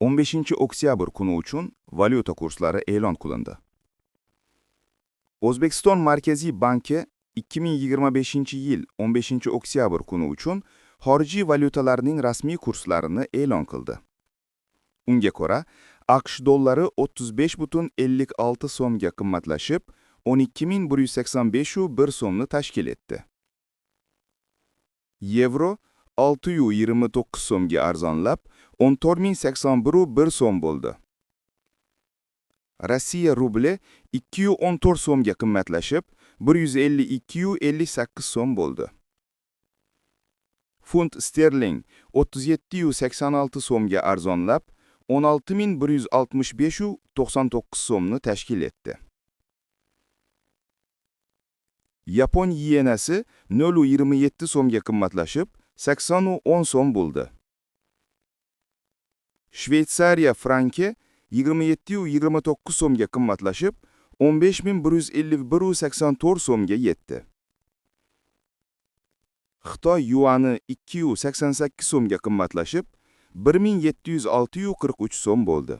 15-oktyabr kuni uchun valyuta kurslari e'lon qilindi. O'zbekiston Markaziy banki 2025-yil 15-oktyabr kuni uchun xorijiy valyutalarning rasmiy kurslarini e'lon qildi. Unga ko'ra, AQSh dollari 35,56 so'mga qimmatlashib, 12.185 so'mni tashkil etdi. Yevro 629 so'mga arzonlab, 14.081 so'm bo'ldi. Rossiya rubli 214 so'mga qimmatlashib, 152.58 so'm bo'ldi. Funt sterling 37.86 so'mga arzonlab, 16.165.99 so'mni tashkil etdi. Yapon yenasi 0.27 so'mga qimmatlashib, 80.10 so'm bo'ldi. Shveysariya franki 27.29 so'mga qimmatlashib, 15.151.84 so'mga yetdi. Xitoy yuani 2.88 so'mga qimmatlashib, 1.706.43 so'm bo'ldi.